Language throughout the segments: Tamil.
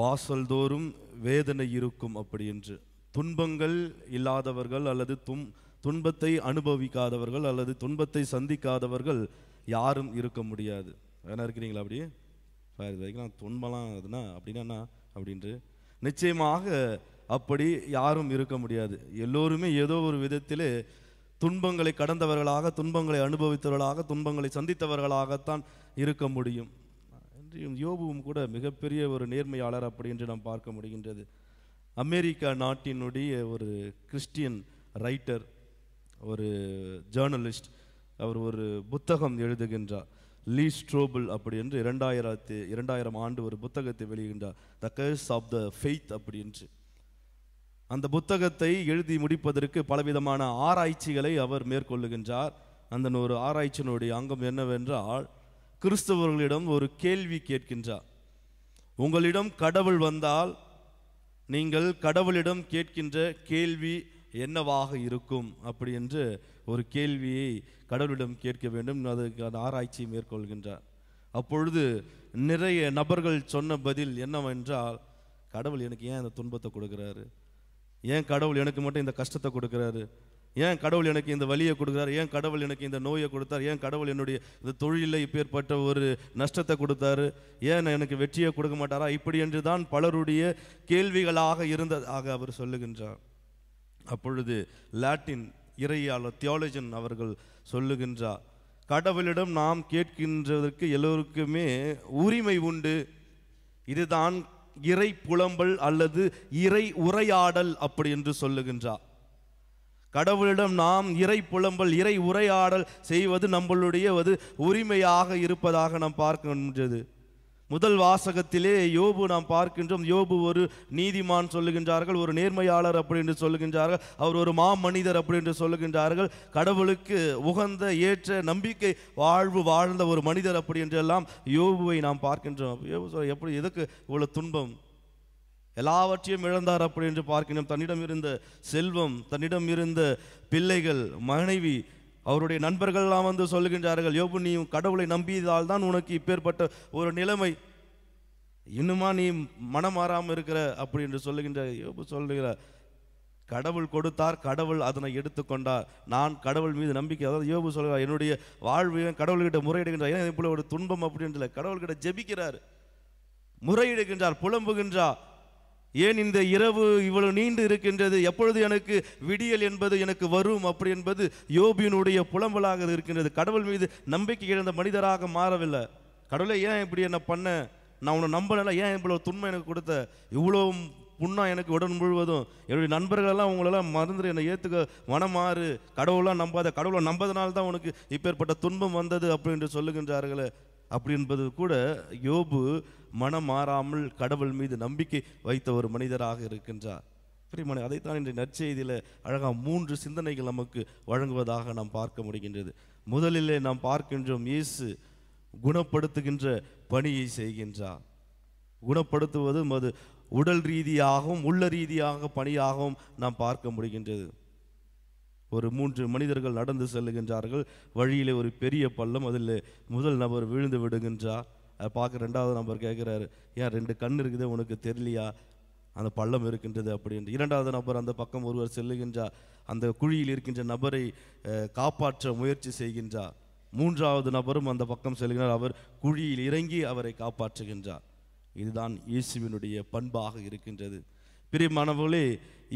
வாசல் தோறும் வேதனை இருக்கும் அப்படி என்று. துன்பங்கள் இல்லாதவர்கள் அல்லது துன்பத்தை அனுபவிக்காதவர்கள் அல்லது துன்பத்தை சந்திக்காதவர்கள் யாரும் இருக்க முடியாது. வேணா இருக்கிறீங்களா? அப்படி இது வரைக்கும் துன்பலாம் அதுனா அப்படின்னா அப்படின்ட்டு நிச்சயமாக அப்படி யாரும் இருக்க முடியாது. எல்லோருமே ஏதோ ஒரு விதத்திலே துன்பங்களை கடந்தவர்களாக, துன்பங்களை அனுபவித்தவர்களாக, துன்பங்களை சந்தித்தவர்களாகத்தான் இருக்க முடியும். யோபுவும் கூட மிகப்பெரிய ஒரு நேர்மையாளர் அப்படி என்று நாம் பார்க்க முடிகின்றது. அமெரிக்கா நாட்டினுடைய ஒரு கிறிஸ்டியன் ரைட்டர், ஒரு ஜேர்னலிஸ்ட், அவர் ஒரு புத்தகம் எழுதுகின்றார். லீ ஸ்ட்ரோபிள் அப்படி என்று 2000 ஆண்டு ஒரு புத்தகத்தை வெளியிடுகின்றார், த கர்ஸ் ஆஃப் த ஃபெய்த் அப்படி என்று. அந்த புத்தகத்தை எழுதி முடிப்பதற்கு பலவிதமான ஆராய்ச்சிகளை அவர் மேற்கொள்ளுகின்றார். அந்த ஒரு ஆராய்ச்சியினுடைய அங்கம் என்னவென்றால், கிறிஸ்தவர்களிடம் ஒரு கேள்வி கேட்கின்றார். உங்களிடம் கடவுள் வந்தால் நீங்கள் கடவுளிடம் கேட்கின்ற கேள்வி என்னவாக இருக்கும் அப்படி என்று ஒரு கேள்வியை கடவுளிடம் கேட்க வேண்டும். அதுக்கான ஆராய்ச்சியை மேற்கொள்கின்றார். அப்பொழுது நிறைய நபர்கள் சொன்ன பதில் என்னவென்றால், கடவுள் எனக்கு ஏன் இந்த துன்பத்தை கொடுக்குறாரு, ஏன் கடவுள் எனக்கு மட்டும் இந்த கஷ்டத்தை கொடுக்குறாரு, ஏன் கடவுள் எனக்கு இந்த வலியை கொடுக்குறாரு, ஏன் கடவுள் எனக்கு இந்த நோயை கொடுத்தார், ஏன் கடவுள் என்னுடைய இந்த தொழிலை இப்பேற்பட்ட ஒரு நஷ்டத்தை கொடுத்தாரு, ஏன் எனக்கு வெற்றியை கொடுக்க மாட்டாரா, இப்படி என்று தான் பலருடைய கேள்விகளாக இருந்ததாக அவர் சொல்லுகின்றார். அப்பொழுது லாட்டின் இறையாளர் தியாலஜன் அவர்கள் சொல்லுகின்றார், கடவுளிடம் நாம் கேட்கின்றதற்கு எல்லோருக்குமே உரிமை உண்டு. இதுதான் இறை புலம்பல் அல்லது இறை உரையாடல் அப்படி என்று சொல்லுகின்றார். கடவுளிடம் நாம் இறை புலம்பல், இறை உரையாடல் செய்வது நம்மளுடைய உரிமையாக இருப்பதாக நாம் பார்க்கின்றது. முதல் வாசகத்திலே யோபு நாம் பார்க்கின்றோம். யோபு ஒரு நீதிமான் சொல்லுகின்றார்கள், ஒரு நேர்மையாளர் அப்படி என்று சொல்லுகின்றார்கள், அவர் ஒரு மாமனிதர் அப்படி என்று சொல்லுகின்றார்கள், கடவுளுக்கு உகந்த ஏற்ற நம்பிக்கை வாழ்வு வாழ்ந்த ஒரு மனிதர் அப்படி என்றெல்லாம் யோபுவை நாம் பார்க்கின்றோம். யோபு சொல்ல, எப்படி எதுக்கு இவ்வளவு துன்பம், எல்லாவற்றையும் இழந்தார் அப்படி என்று பார்க்கின்றோம். தன்னிடம் இருந்த செல்வம், தன்னிடம் இருந்த பிள்ளைகள், மனைவி, அவருடைய நண்பர்கள்லாம் வந்து சொல்லுகின்றார்கள், யோபு நீ கடவுளை நம்பியதால் தான் உனக்கு இப்பேற்பட்ட ஒரு நிலைமை, இன்னுமா நீ மனம் மாறாமல் இருக்கிற அப்படி என்று சொல்லுகின்ற யோபு சொல்லுகிறார், கடவுள் கொடுத்தார், கடவுள் அதனை எடுத்துக்கொண்டார், நான் கடவுள் மீது நம்பிக்கை. அதாவது யோபு சொல்கிறார், என்னுடைய வாழ்வு கடவுள்கிட்ட முறையிடுகின்றார், ஏன் இப்படி ஒரு துன்பம் அப்படின்றல கடவுள்கிட்ட ஜெபிக்கிறார், முறையிடுகின்றார், புலம்புகின்றார். ஏன் இந்த இரவு இவ்வளவு நீண்டு இருக்கின்றது, எப்பொழுது எனக்கு விடியல் என்பது எனக்கு வரும் அப்படி என்பது யோபியினுடைய புலம்பலாக இருக்கின்றது. கடவுள் மீது நம்பிக்கை இழந்த மனிதராக மாறவில்லை. கடவுளை ஏன் இப்படி என்ன பண்ண, நான் உன்னை நம்பல, ஏன் இவ்வளவு துன்பம் எனக்கு கொடுத்த, இவ்வளோ புண்ணா எனக்கு உடன் முழுவதும், என்னுடைய நண்பர்களெல்லாம் உங்களெல்லாம் மறந்துடு, என்னை ஏற்றுக்க மனமாறு, கடவுளாக நம்பாத, கடவுளை நம்பதனால்தான் உனக்கு இப்பேற்பட்ட துன்பம் வந்தது அப்படி என்று சொல்லுகின்றார்களே. அப்படி என்பது கூட யோபு மனம் மாறாமல் கடவுள் மீது நம்பிக்கை வைத்த ஒரு மனிதராக இருக்கின்றார். பிரியமானே, அதைத்தான் இன்றைய நற்செய்தியில் அழகாக 3 சிந்தனைகள் நமக்கு வழங்குவதாக நாம் பார்க்க முடிகின்றது. முதலிலே நாம் பார்க்கின்றோம், இயேசு குணப்படுத்துகின்ற பணியை செய்கின்றார். குணப்படுத்துவது அது உடல் ரீதியாகவும் உள்ள ரீதியாக பணியாகவும் நாம் பார்க்க முடிகின்றது. ஒரு 3 மனிதர்கள் நடந்து செல்லுகின்றார்கள். வழியிலே ஒரு பெரிய பள்ளம், அதில் முதல் நபர் விழுந்து விடுகின்றார். அதை பார்க்க 2வது நபர் கேட்குறாரு, ஏன் 2 கண் இருக்குது உனக்கு தெரியலையா, அந்த பள்ளம் இருக்கின்றது அப்படி என்று. 2வது நபர் அந்த பக்கம் ஒருவர் செல்லுகின்றார், அந்த குழியில் இருக்கின்ற நபரை காப்பாற்ற முயற்சி செய்கின்றார். 3வது நபரும் அந்த பக்கம் செல்கிறார், அவர் குழியில் இறங்கி அவரை காப்பாற்றுகின்றார். இதுதான் இயேசுவினுடைய பண்பாக இருக்கின்றது. பிரியமானவர்களே,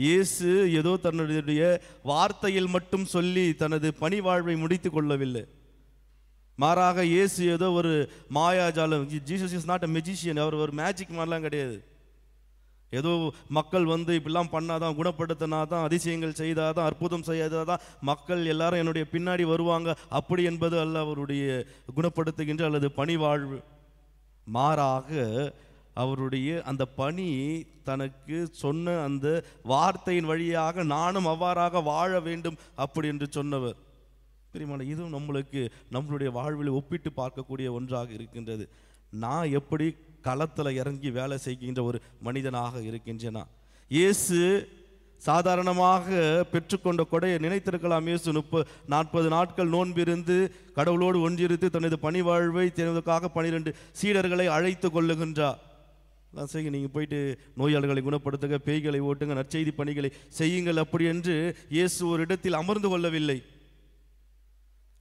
இயேசு ஏதோ தன்னுடைய வார்த்தையில் மட்டும் சொல்லி தனது பணி வாழ்வை முடித்து கொள்ளவில்லை. மாறாக இயேசு ஏதோ ஒரு மாயாஜாலம், Jesus is not a magician, அவர் ஒரு மேஜிக் மாதிரிலாம் கிடையாது. ஏதோ மக்கள் வந்து இப்படிலாம் பண்ணாதான், குணப்படுத்தினாதான், அதிசயங்கள் செய்தாதான், அற்புதம் செய்யாதான் மக்கள் எல்லாரும் என்னுடைய பின்னாடி வருவாங்க அப்படி என்பது அல்ல அவருடைய குணப்படுத்துகின்ற அல்லது பணி வாழ்வு. மாறாக அவருடைய அந்த பணி தனக்கு சொன்ன அந்த வார்த்தையின் வழியாக நானும் அவ்வாறாக வாழ வேண்டும் அப்படி என்று சொன்னவர். பிரியமான, இதுவும் நம்மளுடைய வாழ்வில் ஒப்பிட்டு பார்க்கக்கூடிய ஒன்றாக இருக்கின்றது. நான் எப்படி களத்தில் இறங்கி வேலை செய்கின்ற ஒரு மனிதனாக இருக்கின்றேனா? இயேசு சாதாரணமாக பெற்றுக்கொண்ட கொடையை நினைத்திருக்கலாம். இயேசு 40 நாட்கள் நோன்பிருந்து கடவுளோடு ஒன்றிருந்து தனது பணி வாழ்வை தேர்வதற்காக 12 சீடர்களை அழைத்து கொள்ளுகின்றார். நான் செய்யுங்க, நீங்கள் போயிட்டு நோயாளிகளை குணப்படுத்துங்க, பேய்களை ஓட்டுங்க, நற்செய்தி பணிகளை செய்யுங்கள் அப்படி என்று இயேசு ஒரு இடத்தில் அமர்ந்து கொள்ளவில்லை.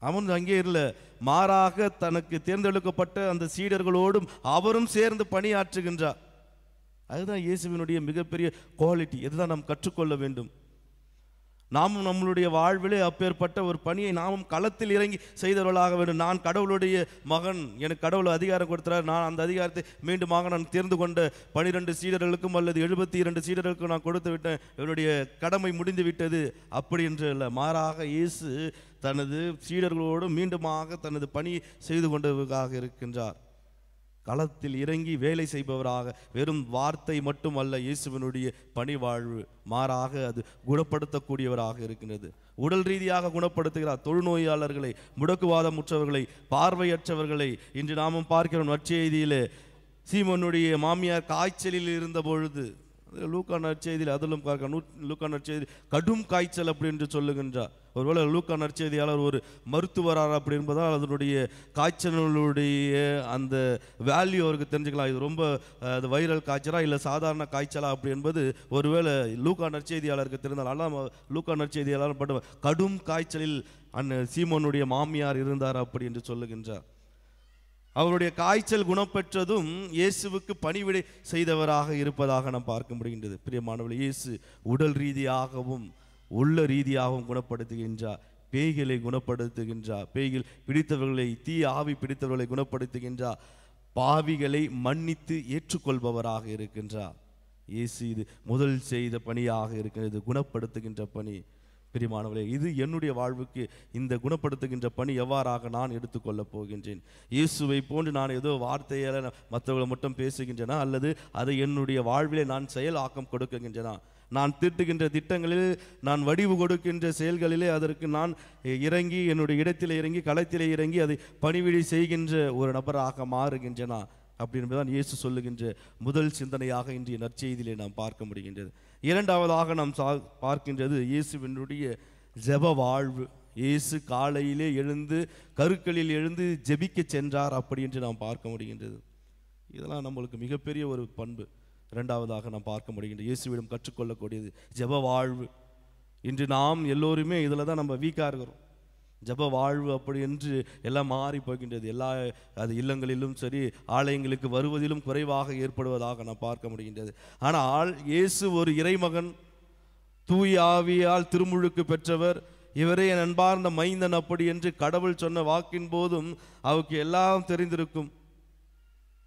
அமர்ந்து அங்கே இல்லை, மாறாக தனக்கு தேர்ந்தெடுக்கப்பட்ட அந்த சீடர்களோடும் அவரும் சேர்ந்து பணியாற்றுகின்றார். அதுதான் இயேசுவினுடைய மிகப்பெரிய குவாலிட்டி. இதுதான் நாம் கற்றுக்கொள்ள வேண்டும். நாமும் நம்மளுடைய வாழ்விலே அப்பேற்பட்ட ஒரு பணியை நாமும் களத்தில் இறங்கி செய்தவர்களாக வேண்டும். நான் கடவுளுடைய மகன், எனக்கு கடவுள் அதிகாரம் கொடுத்தார், நான் அந்த அதிகாரத்தை மீண்டுமாக நான் தேர்ந்து கொண்ட 12 சீடர்களுக்கும் அல்லது 72 சீடர்களுக்கும் நான் கொடுத்து விட்டேன், என்னுடைய கடமை முடிந்து விட்டது அப்படி என்று இல்லை. மாறாக இயேசு தனது சீடர்களோடு மீண்டுமாக தனது பணி செய்து கொண்டவராக இருக்கின்றார். களத்தில் இறங்கி வேலை செய்பவராக, வெறும் வார்த்தை மட்டும் அல்ல இயேசுவினுடைய பணி வாழ்வு, மாறாக அது குணப்படுத்தக்கூடியவராக இருக்கின்றது. உடல் ரீதியாக குணப்படுத்துகிறார். தொழுநோயாளர்களை, முடக்குவாதமுற்றவர்களை, பார்வையற்றவர்களை. இன்று நாமும் பார்க்கிறோம் நற்செய்தியிலே சீமோனுடைய மாமியார் காய்ச்சலில் இருந்த பொழுது, லூக்கா நற்செய்தியில் அதிலும் லூக்கா நற்செய்தி கடும் காய்ச்சல் அப்படி என்று சொல்லுகின்றார். ஒருவேளை லூக்கா நற்செய்தியாளர் ஒரு மருத்துவரார் அப்படி என்பதால் அதனுடைய காய்ச்சலுடைய அந்த வேல்யூ அவருக்கு தெரிஞ்சுக்கலாம். இது ரொம்ப வைரல் காய்ச்சலா இல்லை சாதாரண காய்ச்சலா அப்படி என்பது ஒருவேளை லூக்கா நற்செய்தியாளருக்கு தெரிந்தால். ஆனால் லூக்கா நற்செய்தியாளர் பட்ட கடும் காய்ச்சலில் சீமோனுடைய மாமியார் இருந்தார் அப்படி என்று சொல்லுகின்றார். அவருடைய காய்ச்சல் குணப்பெற்றதும் இயேசுவுக்கு பணிவிடை செய்தவராக இருப்பதாக நாம் பார்க்க முடிகின்றது. பிரியமானவர்களே, இயேசு உடல் ரீதியாகவும் உள்ள ரீதியாகவும் குணப்படுத்துகின்றார். பேய்களை குணப்படுத்துகின்றார். பேய்கள் பிடித்தவர்களை, தீ ஆவி பிடித்தவர்களை குணப்படுத்துகின்றார். பாவிகளை மன்னித்து ஏற்றுக்கொள்பவராக இருக்கின்றார். இயேசு இது முதல் செய்த பணியாக இருக்கிறது, குணப்படுத்துகின்ற பணி. பிரியமானவர்களே, இது என்னுடைய வாழ்வுக்கு இந்த குணப்படுத்துகின்ற பணி எவ்வாறாக நான் எடுத்துக்கொள்ளப் போகின்றேன்? இயேசுவை போன்று நான் ஏதோ வார்த்தையால் மற்றவர்களை மட்டும் பேசுகின்றனா, அல்லது அதை என்னுடைய வாழ்விலே நான் செயலாக்கம் கொடுக்கின்றனா? நான் தீட்டுகின்ற திட்டங்களில், நான் வடிவு கொடுக்கின்ற செயல்களிலே அதற்கு நான் இறங்கி, என்னுடைய இடத்திலே இறங்கி, களத்திலே இறங்கி அதை பணிவிடை செய்கின்ற ஒரு நபராக மாறுகின்றனா? அப்படி என்பதுதான் இயேசு சொல்லுகின்ற முதல் சிந்தனையாக இன்றைய நற்செய்தியிலே நாம் பார்க்க முடிகின்றது. இரண்டாவதாக நாம் பார்க்கின்றது இயேசுவினுடைய ஜெப வாழ்வு. இயேசு காலையிலே எழுந்து கருக்களில் எழுந்து ஜெபிக்க சென்றார் அப்படி என்று நாம் பார்க்க முடிகின்றது. இதெல்லாம் நம்மளுக்கு மிகப்பெரிய ஒரு பண்பு. இரண்டாவதாக நாம் பார்க்க முடிகின்றது இயேசுவிடம் கற்றுக்கொள்ளக்கூடியது ஜெப வாழ்வு. இன்று நாம் எல்லோருமே இதில் தான் நம்ம வீக்காக இருக்கிறோம். ஜப வாழ்வு அப்படி என்று எல்லாம் மாறி போகின்றது. அது இல்லங்களிலும் சரி, ஆலயங்களுக்கு வருவதிலும் குறைவாக ஏற்படுவதாக நாம் பார்க்க முடிகின்றது. ஆனால் இயேசு ஒரு இறைமகன், தூய ஆவியால் திருமுழுக்கு பெற்றவர், இவரே என் அன்பார்ந்த மைந்தன் அப்படி என்று கடவுள் சொன்ன வாக்கின் போதும் அவருக்கு எல்லாம் தெரிந்திருக்கும்.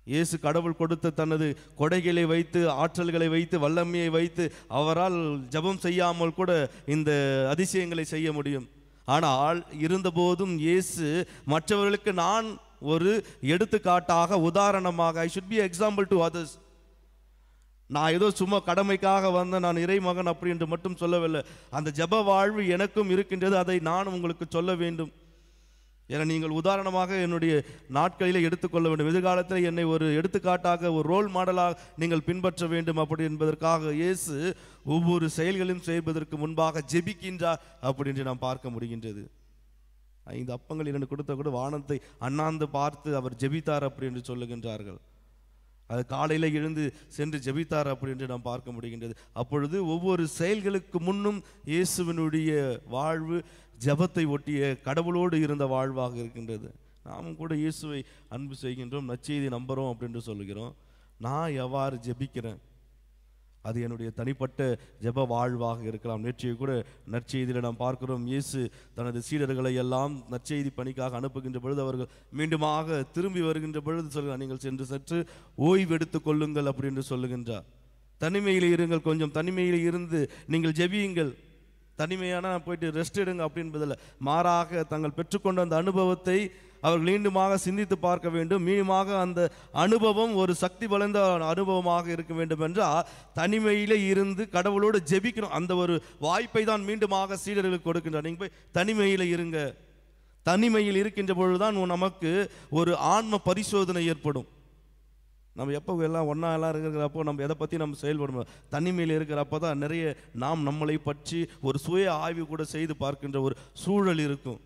இயேசு கடவுள் கொடுத்த தனது கொடைகளை வைத்து, ஆற்றல்களை வைத்து, வல்லமையை வைத்து அவரால் ஜபம் செய்யாமல் கூட இந்த அதிசயங்களை செய்ய முடியும். ஆனால் இருந்தபோதும் இயேசு மற்றவர்களுக்கு நான் ஒரு எடுத்துக்காட்டாக, உதாரணமாக, I should be example to others. நான் ஏதோ சும்மா கடமைக்காக வந்த நான் இறைமகன் அப்படி என்று மட்டும் சொல்லவில்லை. அந்த ஜப வாழ்வு எனக்கும் இருக்கின்றது, அதை நான் உங்களுக்கு சொல்ல வேண்டும். ஏன்னா நீங்கள் உதாரணமாக என்னுடைய நாட்களிலே எடுத்துக்கொள்ள வேண்டும். எதிர்காலத்தில் என்னை ஒரு எடுத்துக்காட்டாக, ஒரு ரோல் மாடலாக நீங்கள் பின்பற்ற வேண்டும் அப்படி என்பதற்காக இயேசு ஒவ்வொரு செயல்களையும் செய்வதற்கு முன்பாக ஜெபிக்கின்றார் அப்படி என்று நாம் பார்க்க முடிகின்றது. 5 அப்பங்கள் 2 கொடுத்த கூட வானத்தை அண்ணாந்து பார்த்து அவர் ஜெபித்தார் அப்படி என்று சொல்லுகின்றார்கள். அது காலையில் எழுந்து சென்று ஜெபித்தார் அப்படி என்று நாம் பார்க்க முடிகின்றது. அப்பொழுது ஒவ்வொரு செயல்களுக்கு முன்னும் இயேசுவினுடைய வாழ்வு ஜபத்தை ஒட்டிய, கடவுளோடு இருந்த வாழ்வாக இருக்கின்றது. நாமும் கூட இயேசுவை அன்பு செய்கின்றோம், நற்செய்தி நம்புகிறோம் அப்படின்னு சொல்லுகிறோம். நான் எவ்வாறு ஜெபிக்கிறேன்? அது என்னுடைய தனிப்பட்ட ஜெப வாழ்வாக இருக்கலாம். நேற்றைய கூட நற்செய்தியில் நாம் பார்க்கிறோம், இயேசு தனது சீடர்களை எல்லாம் நற்செய்தி பணிக்காக அனுப்புகின்ற பொழுது அவர்கள் மீண்டுமாக திரும்பி வருகின்ற பொழுது சொல்கிறார், நீங்கள் சென்று சற்று ஓய்வு எடுத்துக் கொள்ளுங்கள் அப்படி என்று சொல்லுகின்றார். தனிமையில் இருங்கள், கொஞ்சம் தனிமையில் இருந்து நீங்கள் ஜெபியுங்கள். தனிமையான போயிட்டு ரெஸ்ட் எடுங்க அப்படி என்பதில்லை. மாறாக தங்கள் பெற்றுக்கொண்ட அந்த அனுபவத்தை அவர்கள் மீண்டுமாக சிந்தித்து பார்க்க வேண்டும். மீண்டுமாக அந்த அனுபவம் ஒரு சக்தி வளைந்த அனுபவமாக இருக்க வேண்டும் என்றால் தனிமையிலே இருந்து கடவுளோடு ஜெபிக்கணும். அந்த ஒரு வாய்ப்பை தான் மீண்டுமாக சீடர்களுக்கு கொடுக்கின்றார். நீங்கள் போய் தனிமையில் இருங்க. தனிமையில் இருக்கின்ற பொழுதுதான் நமக்கு ஒரு ஆன்ம பரிசோதனை ஏற்படும். நம்ம எப்போ எல்லாம் ஒன்றா எல்லாம் இருக்கிறப்போ நம்ம எதை பற்றி நம்ம செயல்படணும். தனிமையில் இருக்கிறப்போ தான் நிறைய நாம் நம்மளை பற்றி ஒரு சுய ஆய்வு கூட செய்து பார்க்கின்ற ஒரு சூழல் இருக்கும்.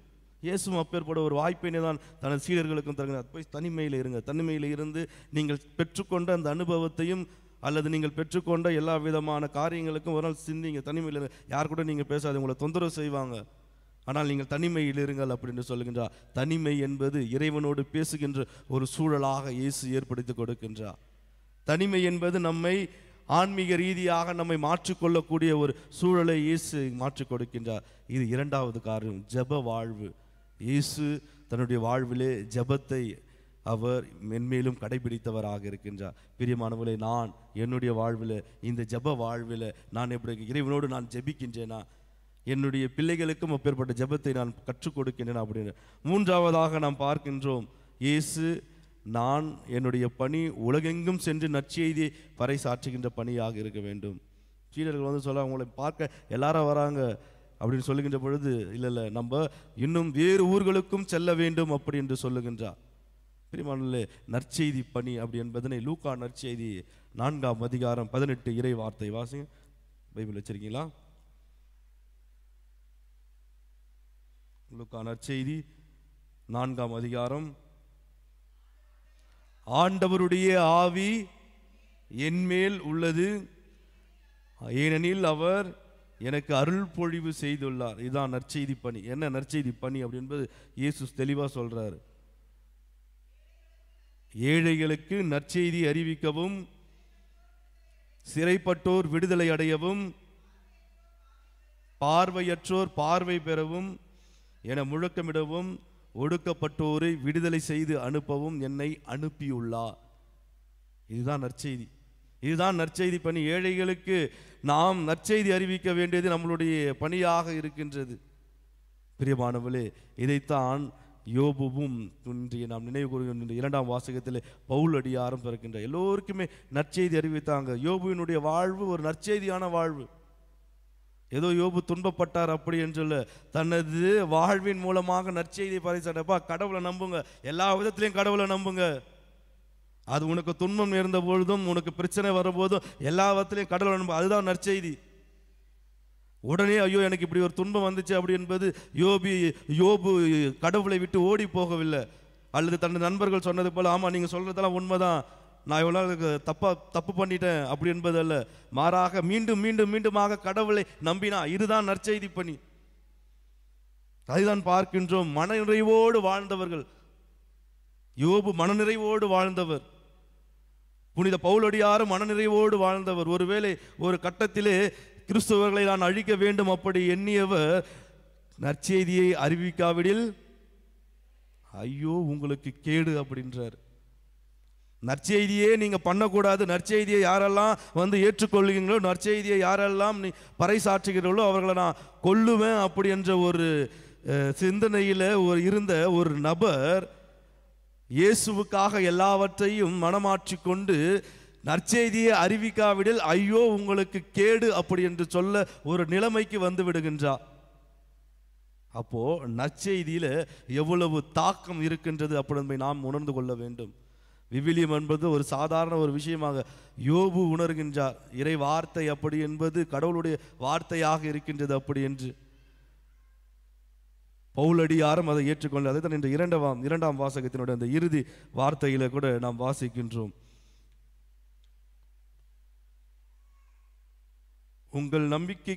இயேசுவும் அப்பேற்பட ஒரு வாய்ப்பினை தான் தனது சீடர்களுக்கும் தருகிறார். போய் தனிமையில் இருங்க. தனிமையில் இருந்து நீங்கள் பெற்றுக்கொண்ட அந்த அனுபவத்தையும் அல்லது நீங்கள் பெற்றுக்கொண்ட எல்லா விதமான காரியங்களுக்கும் ஒரு நாள் சிந்திங்க. தனிமையில் யார் கூட நீங்கள் பேசாது, உங்களை தொந்தரவு செய்வாங்க. ஆனால் நீங்கள் தனிமையில் இருங்கள் அப்படின்னு சொல்லுகின்றார். தனிமை என்பது இறைவனோடு பேசுகின்ற ஒரு சூழலாக இயேசு ஏற்படுத்தி கொடுக்கின்றார். தனிமை என்பது நம்மை ஆன்மீக ரீதியாக நம்மை மாற்றிக்கொள்ளக்கூடிய ஒரு சூழலை இயேசு மாற்றிக் கொடுக்கின்றார். இது இரண்டாவது காரணம், ஜெப வாழ்வு. இயேசு தன்னுடைய வாழ்விலே ஜெபத்தை அவர் மென்மேலும் கடைபிடித்தவராக இருக்கின்றார். பிரியமானவர்களே, நான் என்னுடைய வாழ்வில் இந்த ஜெப வாழ்வில் நான் எப்படி இறைவனோடு நான் ஜெபிக்கின்றேனா, என்னுடைய பிள்ளைகளுக்கும் அப்பேற்பட்ட ஜெபத்தை நான் கற்றுக் கொடுக்கின்றேன் அப்படின்னு. மூன்றாவதாக நாம் பார்க்கின்றோம், இயேசு நான் என்னுடைய பணி உலகெங்கும் சென்று நற்செய்தியை பறைசாற்றுகின்ற பணியாக இருக்க வேண்டும். சீடர்கள் சொல்ல அவங்களை பார்க்க எல்லாரும் வராங்க அப்படின்னு சொல்லுகின்ற பொழுது, இல்லை நம்ம இன்னும் வேறு ஊர்களுக்கும் செல்ல வேண்டும் அப்படி என்று சொல்லுகின்றார். பிரியமானவர்களே, நற்செய்தி பணி அப்படி என்பதனை லூக்கா நற்செய்தி 4ஆம் அதிகாரம் 18 இறை வார்த்தை வாசிங்க. பைபிள் வச்சிருக்கீங்களா? லூக்கா நற்செய்தி 4ஆம் அதிகாரம். ஆண்டவருடைய ஆவி என்மேல் உள்ளது, ஏனெனில் அவர் எனக்கு அருள் பொழிவு செய்துள்ளார். இதுதான் நற்செய்தி பணி. என்ன நற்செய்தி பணி அப்படி என்பது இயேசு தெளிவாக சொல்றாரு. ஏழைகளுக்கு நற்செய்தி அறிவிக்கவும், சிறைப்பட்டோர் விடுதலை அடையவும், பார்வையற்றோர் பார்வை பெறவும் என முழக்கமிடவும், ஒடுக்கப்பட்டோரை விடுதலை செய்து அனுப்பவும் என்னை அனுப்பியுள்ளார். இதுதான் நற்செய்தி. இதுதான் நற்செய்தி பணி. ஏழைகளுக்கு நாம் நற்செய்தி அறிவிக்க வேண்டியது நம்மளுடைய பணியாக இருக்கின்றது. பிரியமானவர்களே, இதைத்தான் யோபுவும் இன்றைய நாம் நினைவு கூறுகின்ற 2ஆம் வாசகத்தில் பவுல் அடியாரும் பிறக்கின்ற எல்லோருக்குமே நற்செய்தி அறிவித்தாங்க. யோபுவினுடைய வாழ்வு ஒரு நற்செய்தியான வாழ்வு. ஏதோ யோபு துன்பப்பட்டார் அப்படி என்று தனது வாழ்வின் மூலமாக நற்செய்தியை பறைசாற்றப்பா, கடவுளை நம்புங்க, எல்லா விதத்திலையும் கடவுளை நம்புங்க. அது உனக்கு துன்பம் நேர்ந்த பொழுதும், உனக்கு பிரச்சனை வரும்போதும் எல்லா விதத்திலையும் கடவுளை நம்ப. அதுதான் நற்செய்தி. உடனே ஐயோ எனக்கு இப்படி ஒரு துன்பம் வந்துச்சு அப்படி என்பது யோபு கடவுளை விட்டு ஓடி போகவில்லை. அல்லது தன் நண்பர்கள் சொன்னது போல, ஆமா நீங்க சொல்றதெல்லாம் உண்மைதான், நான் இவ்வளவு தப்பு பண்ணிட்டேன் அப்படி என்பது அல்ல. மாறாக மீண்டும் மீண்டும் மீண்டுமாக கடவுளை நம்பினா. இதுதான் நற்செய்தி பணி. அதுதான் பார்க்கின்றோம். மனநிறைவோடு வாழ்ந்தவர்கள். யோபு மனநிறைவோடு வாழ்ந்தவர். புனித பவுலடியாரும் மனநிறைவோடு வாழ்ந்தவர். ஒருவேளை ஒரு கட்டத்திலே கிறிஸ்தவர்களை நான் அழிக்க வேண்டும் அப்படி எண்ணியவர் நற்செய்தியை அறிவிக்காவிடில் ஐயோ உங்களுக்கு கேடு அப்படின்றார். நற்செய்தியே நீங்க பண்ணக்கூடாது. நற்செய்தியை யாரெல்லாம் ஏற்றுக்கொள்ளுகிறீங்களோ, நற்செய்தியை யாரெல்லாம் நீ பறைசாற்றுகிறீர்களோ அவர்களை நான் கொல்லுவேன் அப்படி என்ற ஒரு சிந்தனையில இருந்த ஒரு நபர் இயேசுவுக்காக எல்லாவற்றையும் மனமாற்றி கொண்டு நற்செய்தியை அறிவிக்காவிடில் ஐயோ உங்களுக்கு கேடு அப்படி என்று சொல்ல ஒரு நிலைமைக்கு வந்து விடுகின்றார். அப்போ நற்செய்தியில எவ்வளவு தாக்கம் இருக்கின்றது அப்படி நாம் உணர்ந்து கொள்ள வேண்டும். விவிலியம் என்பது ஒரு சாதாரண ஒரு விஷயமாக யோபு உணர்கின்றார். இறை வார்த்தை அப்படி என்பது கடவுளுடைய வார்த்தையாக இருக்கின்றது அப்படி என்று. பவுலடியாரும் அதை ஏற்றுக்கொள்ள. அதை தான் இந்த இரண்டாம் வாசகத்தினுடைய அந்த இறுதி வார்த்தையில கூட நாம் வாசிக்கின்றோம். உங்கள் நம்பிக்கை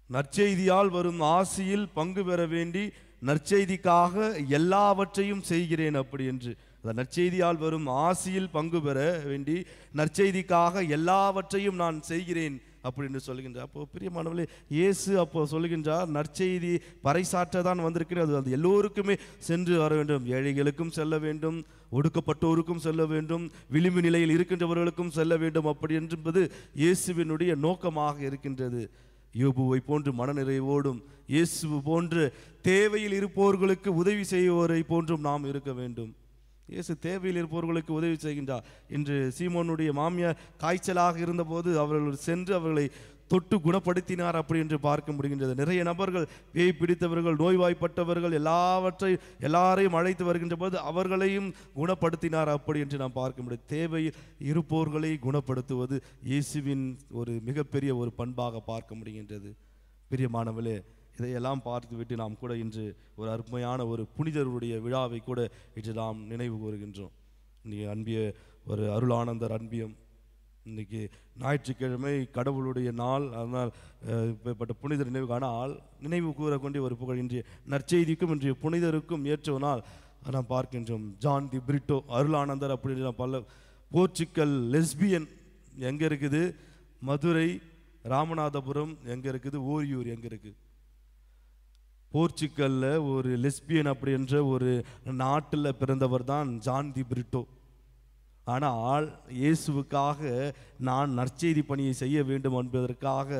நற்செய்தியால் வரும் ஆசியில் பங்கு பெற வேண்டி நற்செய்திக்காக எல்லாவற்றையும் செய்கிறேன் அப்படி என்று. நற்செய்தியால் வரும் ஆசியில் பங்கு பெற வேண்டி நற்செய்திக்காக எல்லாவற்றையும் நான் செய்கிறேன் அப்படின்னு சொல்லுகின்றார். அப்போ பிரியமானவர்களே, இயேசு அப்போ சொல்லுகின்றார், நற்செய்தி பறைசாற்ற தான் வந்திருக்கிறது. அது எல்லோருக்குமே சென்று வர வேண்டும். ஏழைகளுக்கும் செல்ல வேண்டும், ஒடுக்கப்பட்டோருக்கும் செல்ல வேண்டும், விளிம்பு நிலையில் இருக்கின்றவர்களுக்கும் செல்ல வேண்டும் அப்படி என்பது இயேசுவினுடைய நோக்கமாக இருக்கின்றது. யோபுவை போன்று மனநிறைவோடும் இயேசு போன்று தேவையில் இருப்பவர்களுக்கு உதவி செய்வோரை போன்றும் நாம் இருக்க வேண்டும். இயேசு தேவையில் இருப்பவர்களுக்கு உதவி செய்கின்றார். இன்று சீமோனுடைய மாமியார் காய்ச்சலாக இருந்தபோது அவர்கள் சென்று அவர்களை தொட்டு குணப்படுத்தினார் அப்படி என்று பார்க்க முடிகின்றது. நிறைய நபர்கள், பேய் பிடித்தவர்கள், நோய்வாய்ப்பட்டவர்கள், எல்லாரையும் அழைத்து வருகின்ற போது அவர்களையும் குணப்படுத்தினார் அப்படி என்று நாம் பார்க்க முடியும். தேவையில் இருப்போர்களை குணப்படுத்துவது இயேசுவின் ஒரு மிகப்பெரிய ஒரு பண்பாக பார்க்க முடிகின்றது. பிரியமானவர்களே, இதையெல்லாம் பார்த்துவிட்டு நாம் கூட இன்று ஒரு அருமையான ஒரு புனிதருடைய விழாவை கூட இன்று நாம் நினைவு கூறுகின்றோம். இன்றைக்கி அன்பிய ஒரு அருளானந்தர் அன்பியம், இன்றைக்கி ஞாயிற்றுக்கிழமை கடவுளுடைய நாள். அதனால் இப்பேற்பட்ட புனிதர் நினைவு கூறக்கூடிய ஒரு புகழ் இன்றைய நற்செய்திக்கும் இன்றைய புனிதருக்கும் ஏற்ற நாள் நாம் பார்க்கின்றோம். ஜான் தி பிரிட்டோ அருளானந்தர் அப்படின்னு பல போர்ச்சுக்கல் லெஸ்பியன் எங்கே இருக்குது? மதுரை, ராமநாதபுரம் எங்கே இருக்குது? ஓரியூர் எங்கே இருக்குது? போர்ச்சுக்கல்ல ஒரு லெஸ்பியன் அப்படி என்ற ஒரு நாட்டில் பிறந்தவர் தான் ஜான் தி பிரிட்டோ. ஆனால் இயேசுவுக்காக நான் நற்செய்தி பணியை செய்ய வேண்டும் என்பதற்காக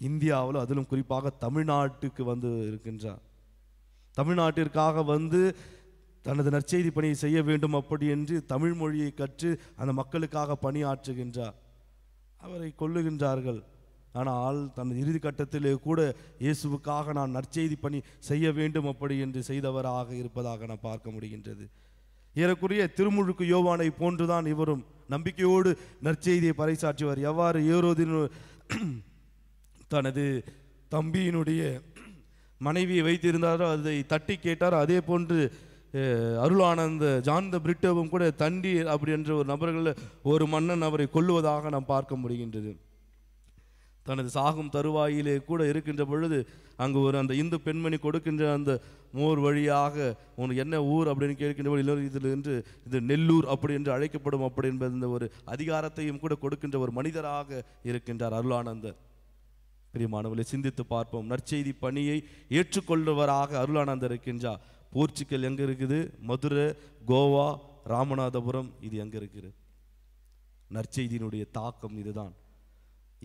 இந்தியாவில், அதிலும் குறிப்பாக தமிழ்நாட்டுக்கு வந்து இருக்கின்றார். தமிழ்நாட்டிற்காக வந்து தனது நற்செய்தி பணியை செய்ய வேண்டும் அப்படி என்று தமிழ் மொழியை கற்று அந்த மக்களுக்காக பணியாற்றுகின்றார். அவரை கொல்லுகின்றார்கள். ஆனால் தனது இறுதி கட்டத்திலே கூட இயேசுவுக்காக நான் நற்செய்தி பணி செய்ய வேண்டும் அப்படி என்று செய்தவராக இருப்பதாக நான் பார்க்க முடிகின்றது. ஏறக்குறைய திருமுழுக்கு யோவானை போன்றுதான் இவரும் நம்பிக்கையோடு நற்செய்தியை பறைசாற்றுவார். எவ்வாறு ஏரோதின் தனது தம்பியினுடைய மனைவியை வைத்திருந்தாரோ அதை தட்டி கேட்டாரோ, அதே போன்று அருளானந்த ஜான் தி பிரிட்டோவும் கூட தண்டி அப்படி என்ற ஒரு நபர்களில் ஒரு மன்னன் அவரை கொல்லுவதாக நாம் பார்க்க முடிகின்றது. தனது சாகும் தருவாயிலே கூட இருக்கின்ற பொழுது அங்கு ஒரு அந்த இந்து பெண்மணி கொடுக்கின்ற அந்த மோர் வழியாக உனக்கு என்ன ஊர் அப்படின்னு கேட்கின்ற போது இதில் என்று இது நெல்லூர் அப்படி என்று அழைக்கப்படும் அப்படி என்பது இந்த ஒரு அதிகாரத்தையும் கூட கொடுக்கின்ற ஒரு மனிதராக இருக்கின்றார் அருளானந்தர். பிரியமானவர்களை, சிந்தித்து பார்ப்போம். நற்செய்தி பணியை ஏற்றுக்கொள்வராக அருளானந்தர் இருக்கின்றார். போர்ச்சுக்கல் எங்கே இருக்குது? மதுரை, கோவா, ராமநாதபுரம் இது எங்கே இருக்குது? நற்செய்தியினுடைய தாக்கம் இதுதான்.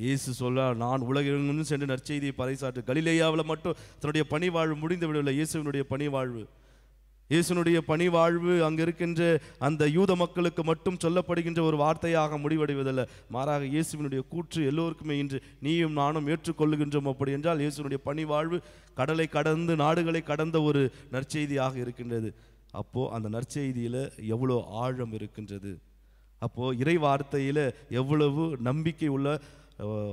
இயேசு சொல்ல, நான் உலகெங்கும் சென்று நற்செய்தியை பறைசாற்று. கலிலேயாவில் மட்டும் தன்னுடைய பணி வாழ்வு முடிந்து விடவில்லை. இயேசுவினுடைய பணி வாழ்வு அங்கே இருக்கின்ற அந்த யூத மக்களுக்கு மட்டும் சொல்லப்படுகின்ற ஒரு வார்த்தையாக முடிவடைவதில்லை. மாறாக இயேசுவினுடைய கூற்று எல்லோருக்குமே இன்று நீயும் நானும் ஏற்றுக்கொள்ளுகின்றோம். அப்படி என்றால் இயேசுவினுடைய பணி வாழ்வு கடலை கடந்து நாடுகளை கடந்த ஒரு நற்செய்தியாக இருக்கின்றது. அப்போ அந்த நற்செய்தியில் எவ்வளோ ஆழம் இருக்கின்றது! அப்போ இறை வார்த்தையில் எவ்வளவு நம்பிக்கை உள்ள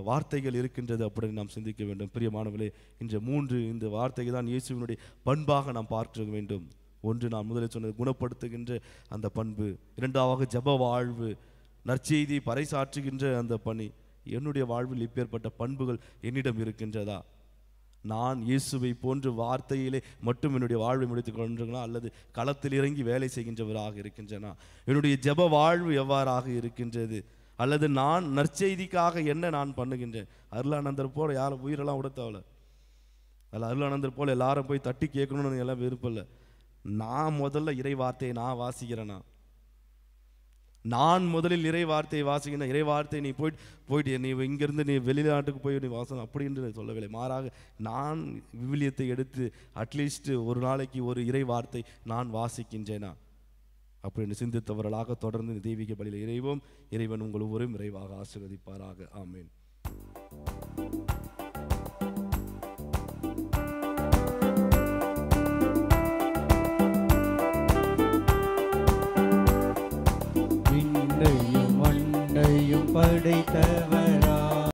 வார்த்தைகள் இருக்கின்றது அப்படின்னு நாம் சிந்திக்க வேண்டும். பிரியமானவர்களே, இந்த வார்த்தைகள் தான் இயேசுவினுடைய பண்பாக நாம் பார்க்க வேண்டும். ஒன்று, நான் முதலில் சொன்னது குணப்படுத்துகின்ற அந்த பண்பு. இரண்டாவது ஜப வாழ்வு, நற்செய்தி பறைசாற்றுகின்ற அந்த பணி. என்னுடைய வாழ்வில் இப்பேற்பட்ட பண்புகள் என்னிடம் இருக்கின்றதா? நான் இயேசுவை போன்று வார்த்தையிலே மட்டும் என்னுடைய வாழ்வை முடித்துக் கொண்டிருக்கிறேனா, அல்லது களத்தில் இறங்கி வேலை செய்கின்றவராக இருக்கின்றனா? என்னுடைய ஜப வாழ்வு எவ்வாறாக இருக்கின்றது? அல்லது நான் நற்செய்திக்காக என்ன நான் பண்ணுகின்றேன்? அருளானந்தர் போல யாரும் உயிரெல்லாம் உடுத்தவல அல்ல, அருளானந்தர் போல எல்லாரும் போய் தட்டி கேட்கணும்னு எல்லாம் விருப்பம் இல்லை. நான் முதல்ல இறை வார்த்தையை நான் வாசிக்கிறேன்னா, நான் முதலில் இறை வார்த்தையை வாசிக்கிறேன். இறை வார்த்தையை நீ போயிட்டு நீ இங்கிருந்து நீ வெளிநாட்டுக்கு போய் நீ வாசனம் அப்படி என்று சொல்லவில்லை. மாறாக நான் விவிலியத்தை எடுத்து அட்லீஸ்ட் ஒரு நாளைக்கு ஒரு இறை வார்த்தை நான் வாசிக்கின்றேனா அப்படின்னு சிந்தித்தவர்களாக தொடர்ந்து தெய்வீக பலியில் இறைவோம். இறைவன் உங்கள் ஒவ்வொருவரும் விரைவாக ஆசீர்வதிப்பாராக. ஆமேன்.